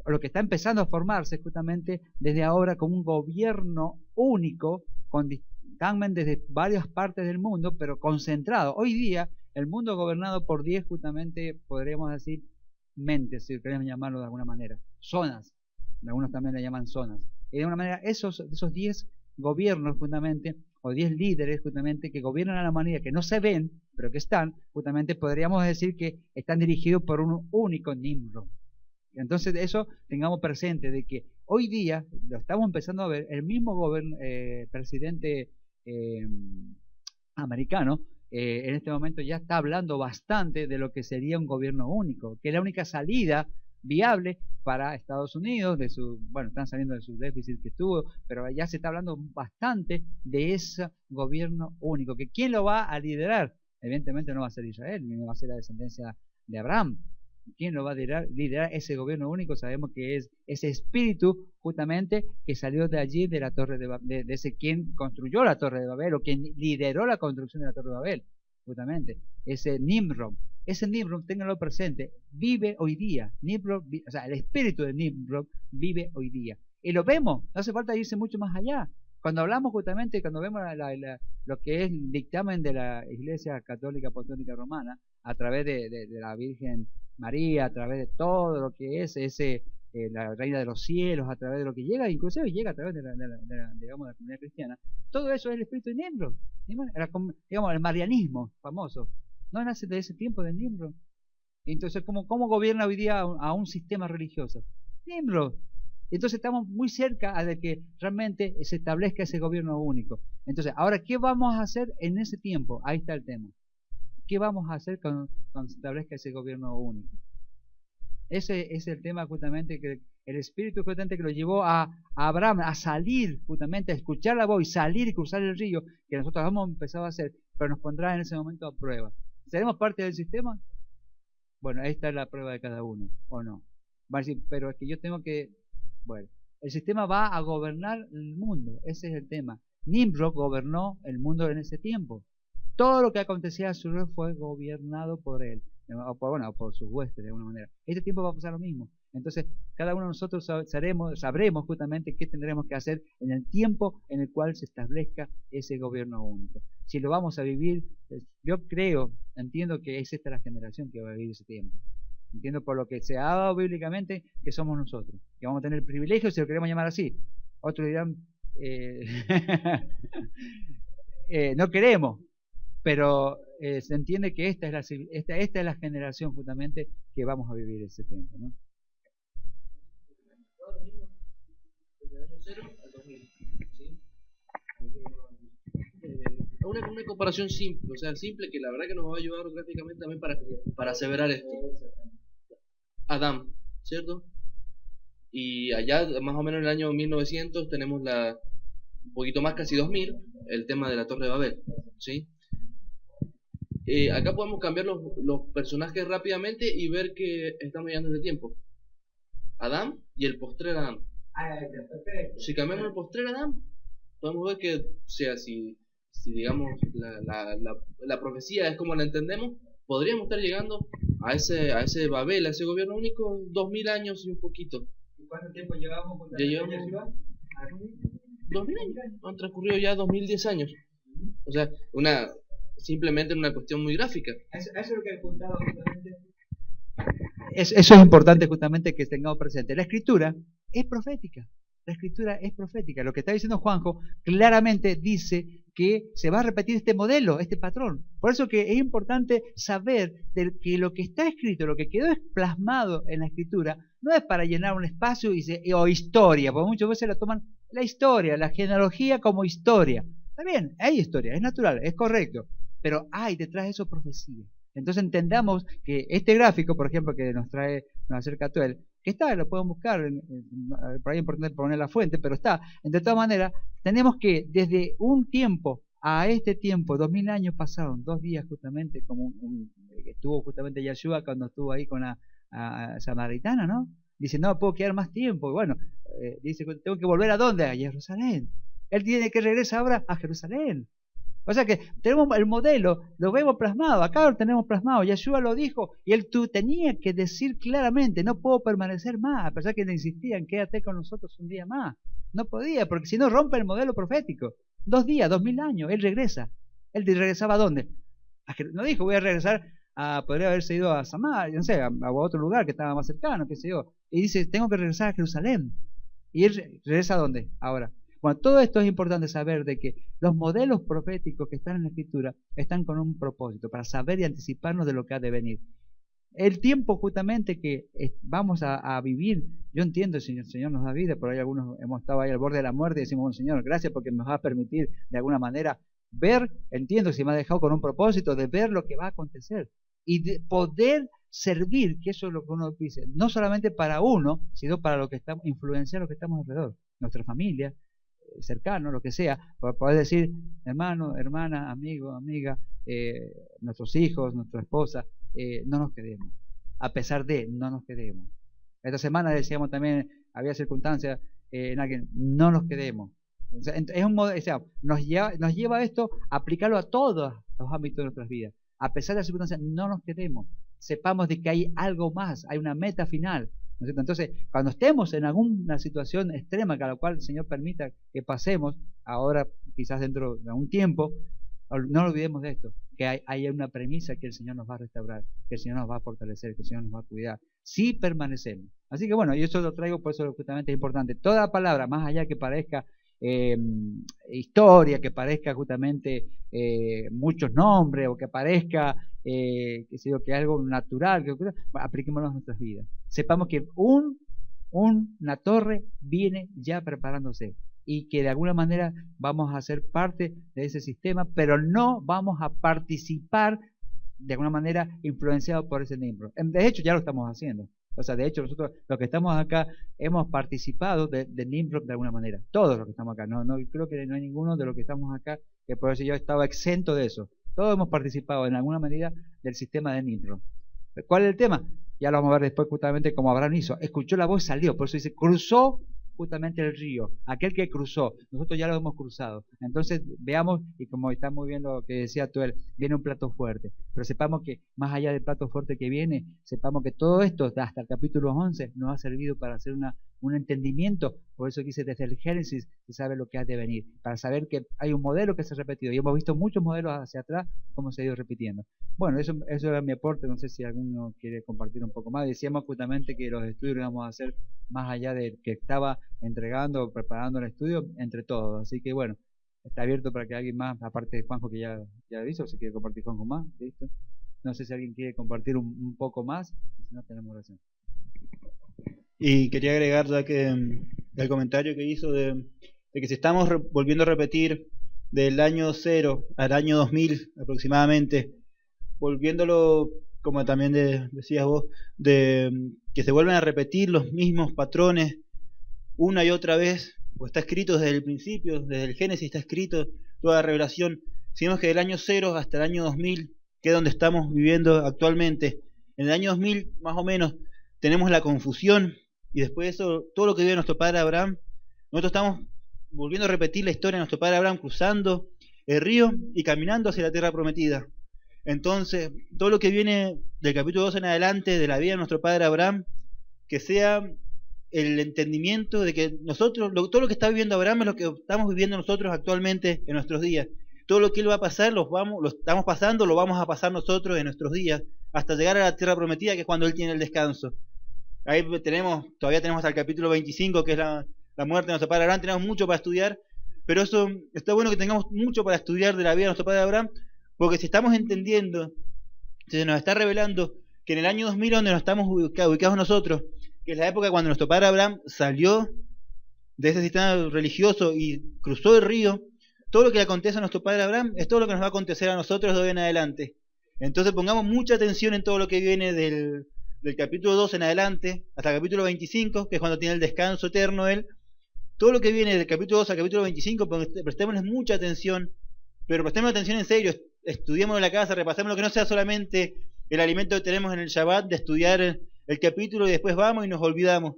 o lo que está empezando a formarse justamente desde ahora como un gobierno único con dictamen desde varias partes del mundo, pero concentrado. Hoy día el mundo gobernado por 10 justamente, podríamos decir, mentes, si queremos llamarlo de alguna manera, zonas, algunos también le llaman zonas. Y de alguna manera esos 10 gobiernos justamente, o 10 líderes justamente que gobiernan a la humanidad, que no se ven, pero que están, justamente podríamos decir que están dirigidos por un único Nimrod. Entonces, de eso tengamos presente, de que hoy día lo estamos empezando a ver, el mismo presidente americano, en este momento ya está hablando bastante de lo que sería un gobierno único, que es la única salida viable para Estados Unidos, bueno, están saliendo de su déficit que tuvo, pero ya se está hablando bastante de ese gobierno único, que ¿quién lo va a liderar? Evidentemente no va a ser Israel, ni va a ser la descendencia de Abraham. ¿Quién lo va a liderar ese gobierno único? Sabemos que es ese espíritu justamente que salió de allí, de la torre de ese quien construyó la torre de Babel o quien lideró la construcción de la torre de Babel, justamente, ese Nimrod. Ese Nimrod, ténganlo presente, vive hoy día. O sea, el espíritu de Nimrod vive hoy día. Y lo vemos, no hace falta irse mucho más allá. Cuando hablamos justamente, cuando vemos lo que es el dictamen de la Iglesia Católica Apostólica Romana, a través de la Virgen María, a través de todo lo que es la Reina de los Cielos, a través de lo que llega, inclusive llega a través digamos, de la comunidad cristiana, todo eso es el espíritu de Nimrod, digamos, el marianismo famoso, no nace de ese tiempo de Nimrod. Entonces, ¿cómo gobierna hoy día a un sistema religioso? Nimrod. Entonces estamos muy cerca de que realmente se establezca ese gobierno único. Entonces, ahora, ¿qué vamos a hacer en ese tiempo? Ahí está el tema. ¿Qué vamos a hacer cuando se establezca ese gobierno único? Ese es el tema justamente, que el espíritu justamente que lo llevó a Abraham a salir justamente, a escuchar la voz y salir y cruzar el río, que nosotros hemos empezado a hacer, pero nos pondrá en ese momento a prueba. ¿Seremos parte del sistema? Bueno, ahí está la prueba de cada uno, ¿o no? Va a decir, pero es que yo tengo que... Bueno, el sistema va a gobernar el mundo, ese es el tema. Nimrod gobernó el mundo en ese tiempo. Todo lo que acontecía a su vez fue gobernado por él, o por sus huestes de alguna manera. Este tiempo va a pasar lo mismo. Entonces, cada uno de nosotros sabremos justamente qué tendremos que hacer en el tiempo en el cual se establezca ese gobierno único. Si lo vamos a vivir, yo entiendo que es esta la generación que va a vivir ese tiempo. Entiendo por lo que se ha dado bíblicamente que somos nosotros, que vamos a tener el privilegio, si lo queremos llamar así. Otros dirán, no queremos, pero se entiende que esta es la generación justamente que vamos a vivir ese tiempo, ¿no? Desde el año 0 al 2000, ¿sí? Una comparación simple, o sea, simple, que la verdad que nos va a ayudar gráficamente también para aseverar esto. Adán, ¿cierto? Y allá, más o menos en el año 1900, tenemos un poquito más, casi 2000, el tema de la Torre de Babel, ¿sí? Acá podemos cambiar los personajes rápidamente y ver que estamos llegando de tiempo. Adán y el postrer Adán. Si cambiamos el postrer Adán, podemos ver que, o sea, si digamos la profecía es como la entendemos, podríamos estar llegando a ese Babel, a ese gobierno único, 2000 años y un poquito. ¿Y cuánto tiempo llevamos? Ya llevamos 2000 años. Han transcurrido ya 2010 años. O sea, simplemente una cuestión muy gráfica. Eso es lo que he apuntado justamente. Eso es importante justamente que tengamos presente. La escritura es profética. La escritura es profética. Lo que está diciendo Juanjo claramente dice que se va a repetir este modelo, este patrón. Por eso que es importante saber que lo que está escrito, lo que quedó plasmado en la escritura, no es para llenar un espacio o historia, porque muchas veces la toman la historia, la genealogía como historia. Está bien, hay historia, es natural, es correcto, pero hay detrás de eso profecía. Entonces entendamos que este gráfico, por ejemplo, que nos acerca Tuel, que está, lo pueden buscar, por ahí es importante poner la fuente, pero está. De todas maneras, tenemos que desde un tiempo a este tiempo, 2000 años pasaron, 2 días justamente, como estuvo justamente Yeshua cuando estuvo ahí con la samaritana, ¿no? Dice, no puedo quedar más tiempo. Y bueno, dice, tengo que volver ¿a dónde? A Jerusalén. Él tiene que regresar ahora a Jerusalén. O sea que tenemos el modelo, lo vemos plasmado, acá lo tenemos plasmado, Yeshua lo dijo, y él tenía que decir claramente, no puedo permanecer más, a pesar que le insistían, quédate con nosotros un día más. No podía, porque si no rompe el modelo profético. 2 días, 2000 años, él regresa. ¿Él regresaba a dónde? No dijo, voy a regresar podría haberse ido a Samaria, no sé, a otro lugar que estaba más cercano, qué sé yo. Y dice, tengo que regresar a Jerusalén. ¿Y él regresa a dónde ahora? Bueno, todo esto es importante saber de que los modelos proféticos que están en la Escritura están con un propósito, para saber y anticiparnos de lo que ha de venir. El tiempo justamente que vamos a vivir, yo entiendo, el Señor nos da vida, por ahí algunos hemos estado ahí al borde de la muerte y decimos, bueno, Señor, gracias porque nos va a permitir de alguna manera ver, entiendo que se me ha dejado con un propósito de ver lo que va a acontecer y de poder servir, que eso es lo que uno dice, no solamente para uno, sino para lo que estamos, influenciar lo que estamos alrededor, nuestra familia, cercano, lo que sea, para poder decir, hermano, hermana, amigo, amiga, nuestros hijos, nuestra esposa, no nos quedemos, a pesar de, no nos quedemos. Esta semana decíamos también, había circunstancias en alguien, no nos quedemos. O sea, es un modo, o sea, nos lleva esto a aplicarlo a todos los ámbitos de nuestras vidas. A pesar de las circunstancias, no nos quedemos. Sepamos de que hay algo más, hay una meta final. ¿No es cierto? Entonces, cuando estemos en alguna situación extrema a la cual el Señor permita que pasemos, ahora quizás dentro de un tiempo, no olvidemos de esto, que hay una premisa que el Señor nos va a restaurar, que el Señor nos va a fortalecer, que el Señor nos va a cuidar, si permanecemos. Así que bueno, yo eso lo traigo, por eso justamente es importante. Toda palabra, más allá que parezca historia, que parezca justamente muchos nombres, o que parezca que es algo natural, apliquémoslo a nuestras vidas. Sepamos que una torre viene ya preparándose y que de alguna manera vamos a ser parte de ese sistema, pero no vamos a participar de alguna manera influenciados por ese Nimrod. De hecho, ya lo estamos haciendo. O sea, de hecho, nosotros los que estamos acá hemos participado de Nimrod de alguna manera. Todos los que estamos acá. No creo que no hay ninguno de los que estamos acá que por eso yo estaba exento de eso. Todos hemos participado en alguna medida del sistema de Nimrod. ¿Cuál es el tema? Ya lo vamos a ver después justamente como Abraham hizo. Escuchó la voz y salió. Por eso dice, cruzó justamente el río. Aquel que cruzó. Nosotros ya lo hemos cruzado. Entonces veamos, y como está muy bien lo que decía Tuel, viene un plato fuerte. Pero sepamos que más allá del plato fuerte que viene, sepamos que todo esto, hasta el capítulo 11, nos ha servido para hacer un entendimiento. Por eso dice, desde el Génesis se sabe lo que ha de venir. Para saber que hay un modelo que se ha repetido. Y hemos visto muchos modelos hacia atrás, como se ha ido repitiendo. Bueno, eso era mi aporte. No sé si alguno quiere compartir un poco más. Decíamos justamente que los estudios los íbamos a hacer más allá del que estaba entregando o preparando el estudio entre todos. Así que bueno, está abierto para que alguien más, aparte de Juanjo que ya lo hizo, si quiere compartir Juanjo más, listo. No sé si alguien quiere compartir un poco más, si no tenemos razón. Y quería agregar ya que el comentario que hizo de que si estamos volviendo a repetir del año 0 al año 2000 aproximadamente, volviéndolo, como también decías vos, de que se vuelven a repetir los mismos patrones una y otra vez, pues está escrito desde el principio, desde el Génesis está escrito toda la revelación. Si vemos que del año 0 hasta el año 2000, que es donde estamos viviendo actualmente, en el año 2000 más o menos tenemos la confusión, y después de eso, todo lo que vive nuestro padre Abraham, nosotros estamos volviendo a repetir la historia de nuestro padre Abraham, cruzando el río y caminando hacia la tierra prometida. Entonces, todo lo que viene del capítulo 2 en adelante de la vida de nuestro padre Abraham, que sea el entendimiento de que nosotros, todo lo que está viviendo Abraham es lo que estamos viviendo nosotros actualmente en nuestros días. Todo lo que él va a pasar, lo estamos pasando, lo vamos a pasar nosotros en nuestros días, hasta llegar a la tierra prometida, que es cuando él tiene el descanso. Ahí todavía tenemos hasta el capítulo 25, que es la muerte de nuestro padre Abraham. Tenemos mucho para estudiar, pero eso está bueno que tengamos mucho para estudiar de la vida de nuestro padre Abraham, porque si estamos entendiendo, se nos está revelando que en el año 2000, donde nos estamos ubicados nosotros, que es la época cuando nuestro padre Abraham salió de ese sistema religioso y cruzó el río, todo lo que le acontece a nuestro padre Abraham es todo lo que nos va a acontecer a nosotros de hoy en adelante. Entonces pongamos mucha atención en todo lo que viene del capítulo 2 en adelante hasta el capítulo 25, que es cuando tiene el descanso eterno él. Todo lo que viene del capítulo 2 al capítulo 25, prestémosles mucha atención, pero prestemos atención en serio, estudiémoslo en la casa, repasemos lo que no sea solamente el alimento que tenemos en el Shabbat, de estudiar el capítulo y después vamos y nos olvidamos.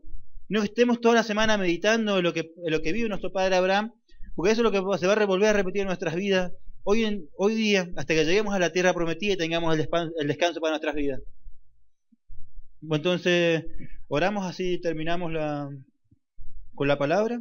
No estemos toda la semana meditando en lo que vive nuestro padre Abraham, porque eso es lo que se va a volver a repetir en nuestras vidas hoy día, hasta que lleguemos a la tierra prometida y tengamos el descanso para nuestras vidas. Bueno, entonces oramos, así terminamos con la palabra.